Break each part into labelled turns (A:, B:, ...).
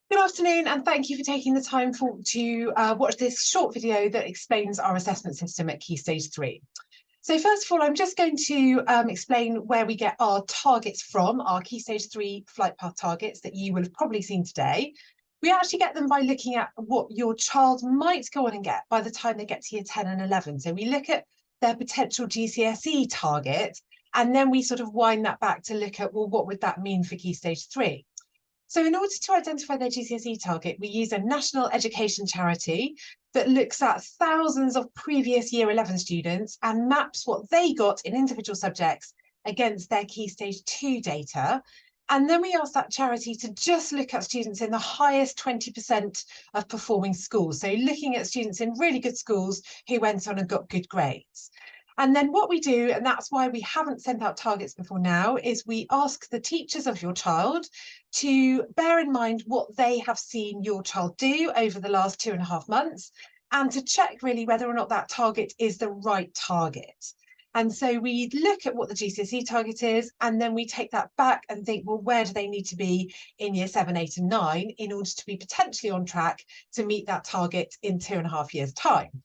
A: Good afternoon, and thank you for taking the time to watch this short video that explains our assessment system at Key Stage 3. So first of all, I'm just going to explain where we get our targets from, our Key Stage 3 flight path targets that you will have probably seen today. We actually get them by looking at what your child might go on and get by the time they get to year 10 and 11. So we look at their potential GCSE target, and then we sort of wind that back to look at, well, what would that mean for Key Stage 3? So in order to identify their GCSE target, we use a national education charity that looks at thousands of previous year 11 students and maps what they got in individual subjects against their Key Stage 2 data. And then we ask that charity to just look at students in the highest 20% of performing schools. So looking at students in really good schools who went on and got good grades. And then what we do, and that's why we haven't sent out targets before now, is we ask the teachers of your child to bear in mind what they have seen your child do over the last 2.5 months, and to check really whether or not that target is the right target. And so we look at what the GCSE target is, and then we take that back and think, well, where do they need to be in year 7, 8, and 9 in order to be potentially on track to meet that target in 2.5 years' time.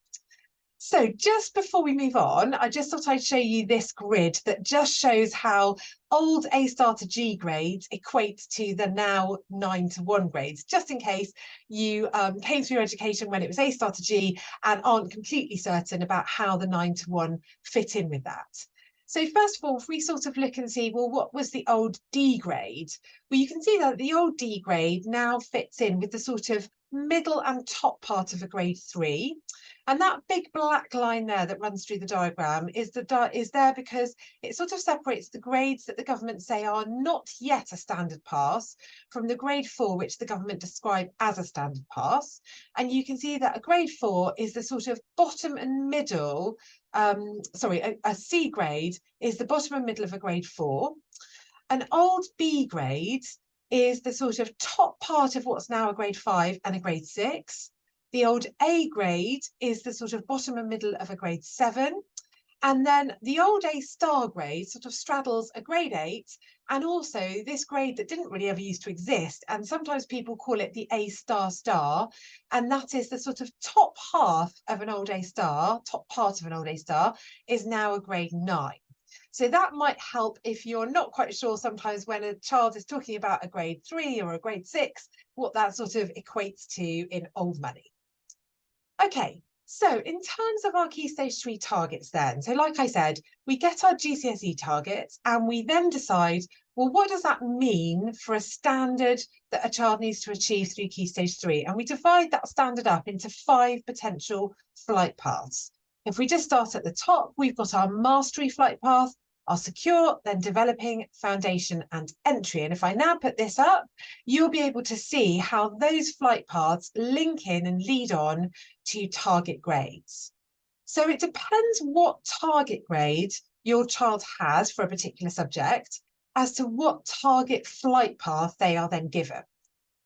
A: So just before we move on, I just thought I'd show you this grid that just shows how old A star to G grades equate to the now 9 to 1 grades, just in case you came through your education when it was A star to G and aren't completely certain about how the 9 to 1 fit in with that. So first of all, if we sort of look and see, well, what was the old D grade? Well, you can see that the old D grade now fits in with the sort of middle and top part of a grade 3. And that big black line there that runs through the diagram is there because it sort of separates the grades that the government say are not yet a standard pass from the grade 4, which the government describe as a standard pass. And you can see that a grade 4 is the sort of bottom and middle, a C grade is the bottom and middle of a grade 4. An old B grade is the sort of top part of what's now a grade 5 and a grade 6. The old A grade is the sort of bottom and middle of a grade 7. And then the old A star grade sort of straddles a grade 8 and also this grade that didn't really ever used to exist. And sometimes people call it the A star star. And that is the sort of top half of an old A star, top part of an old A star is now a grade 9. So that might help if you're not quite sure sometimes when a child is talking about a grade 3 or a grade 6, what that sort of equates to in old money. Okay, so in terms of our Key Stage 3 targets then, so like I said, we get our GCSE targets and we then decide, well, what does that mean for a standard that a child needs to achieve through Key Stage 3? And we divide that standard up into 5 potential flight paths. If we just start at the top, we've got our mastery flight path, our secure, then developing, foundation, and entry. And if I now put this up, you'll be able to see how those flight paths link in and lead on to target grades. So it depends what target grade your child has for a particular subject as to what target flight path they are then given.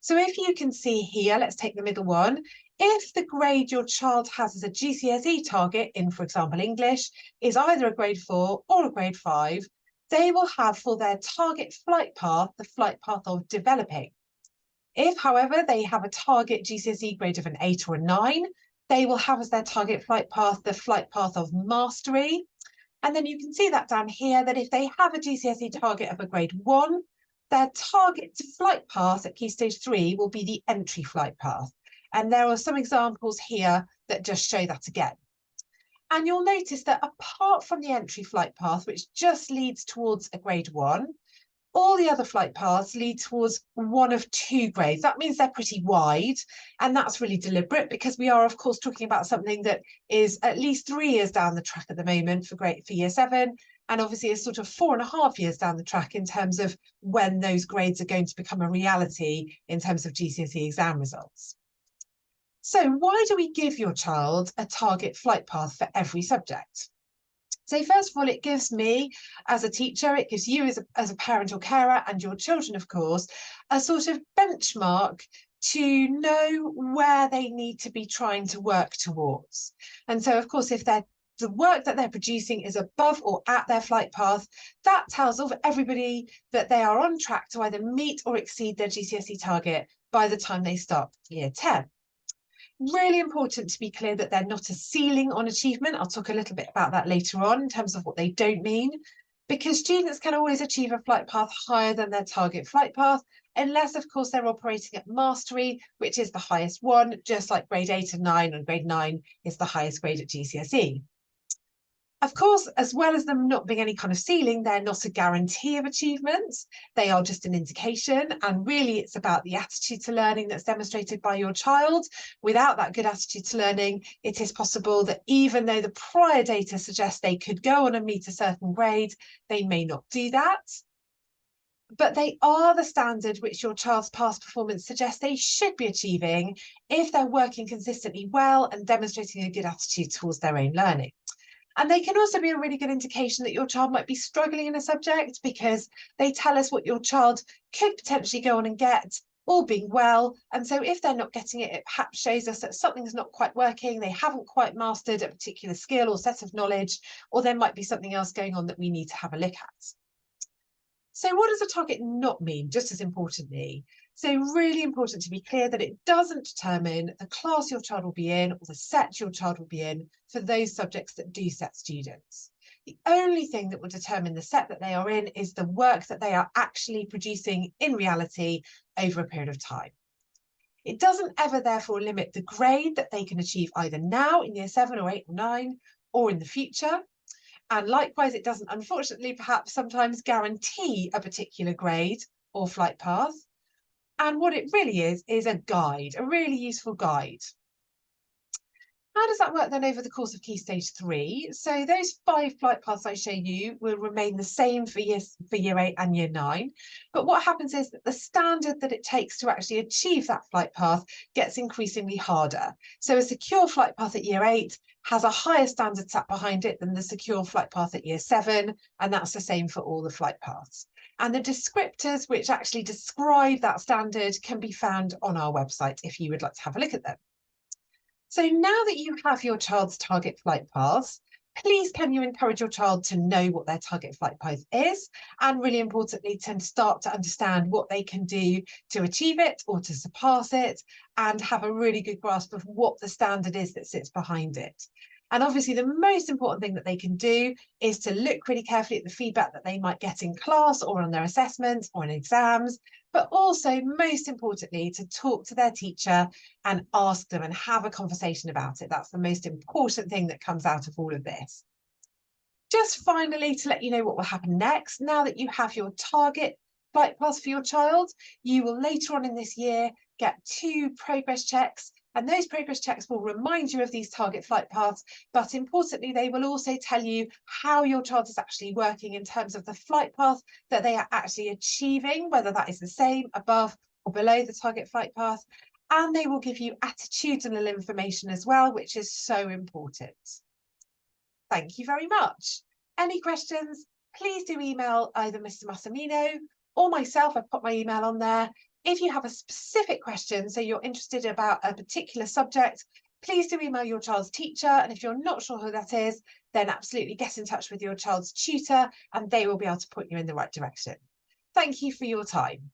A: So if you can see here, let's take the middle one. If the grade your child has as a GCSE target in, for example, English, is either a grade 4 or a grade 5, they will have for their target flight path, the flight path of developing. If, however, they have a target GCSE grade of an 8 or a 9, they will have as their target flight path, the flight path of mastery. And then you can see that down here, that if they have a GCSE target of a grade 1, their target flight path at Key Stage 3 will be the entry flight path. And there are some examples here that just show that again. And you'll notice that apart from the entry flight path, which just leads towards a grade 1, all the other flight paths lead towards one of 2 grades. That means they're pretty wide, and that's really deliberate because we are, of course, talking about something that is at least 3 years down the track at the moment for year 7, and obviously is sort of 4.5 years down the track in terms of when those grades are going to become a reality in terms of GCSE exam results. So why do we give your child a target flight path for every subject? So first of all, it gives me as a teacher, it gives you as a parent or carer and your children, of course, a sort of benchmark to know where they need to be trying to work towards. And so, of course, if the work that they're producing is above or at their flight path, that tells everybody that they are on track to either meet or exceed their GCSE target by the time they start year 10. Really important to be clear that they're not a ceiling on achievement. I'll talk a little bit about that later on in terms of what they don't mean, because students can always achieve a flight path higher than their target flight path, unless, of course, they're operating at mastery, which is the highest one, just like grade 8 and 9, and grade 9 is the highest grade at GCSE. Of course, as well as them not being any kind of ceiling, they're not a guarantee of achievement. They are just an indication. And really, it's about the attitude to learning that's demonstrated by your child. Without that good attitude to learning, it is possible that even though the prior data suggests they could go on and meet a certain grade, they may not do that. But they are the standard which your child's past performance suggests they should be achieving if they're working consistently well and demonstrating a good attitude towards their own learning. And they can also be a really good indication that your child might be struggling in a subject, because they tell us what your child could potentially go on and get, all being well. And so if they're not getting it, it perhaps shows us that something's not quite working, they haven't quite mastered a particular skill or set of knowledge, or there might be something else going on that we need to have a look at. So what does a target not mean, just as importantly? So really important to be clear that it doesn't determine the class your child will be in or the set your child will be in for those subjects that do set students. The only thing that will determine the set that they are in is the work that they are actually producing in reality over a period of time. It doesn't ever therefore limit the grade that they can achieve either now in year 7 or 8 or 9 or in the future. And likewise, it doesn't, unfortunately, perhaps sometimes guarantee a particular grade or flight path. And what it really is a guide, a really useful guide. How does that work then over the course of Key Stage 3? So those 5 flight paths I show you will remain the same for year 8 and year 9. But what happens is that the standard that it takes to actually achieve that flight path gets increasingly harder. So a secure flight path at year 8 has a higher standard sat behind it than the secure flight path at year 7, and that's the same for all the flight paths. And the descriptors which actually describe that standard can be found on our website if you would like to have a look at them. So now that you have your child's target flight paths, please can you encourage your child to know what their target flight path is, and really importantly, to start to understand what they can do to achieve it or to surpass it, and have a really good grasp of what the standard is that sits behind it. And obviously the most important thing that they can do is to look really carefully at the feedback that they might get in class or on their assessments or in exams, but also most importantly to talk to their teacher and ask them and have a conversation about it. That's the most important thing that comes out of all of this. Just finally, to let you know what will happen next, now that you have your target flight path for your child, you will later on in this year get 2 progress checks. And those progress checks will remind you of these target flight paths, but importantly, they will also tell you how your child is actually working in terms of the flight path that they are actually achieving, whether that is the same, above or below the target flight path. And they will give you attitudinal information as well, which is so important. Thank you very much. Any questions, please do email either Mr. Massimino or myself. I've put my email on there. If you have a specific question, so you're interested about a particular subject, please do email your child's teacher. And if you're not sure who that is, then absolutely get in touch with your child's tutor and they will be able to point you in the right direction. Thank you for your time.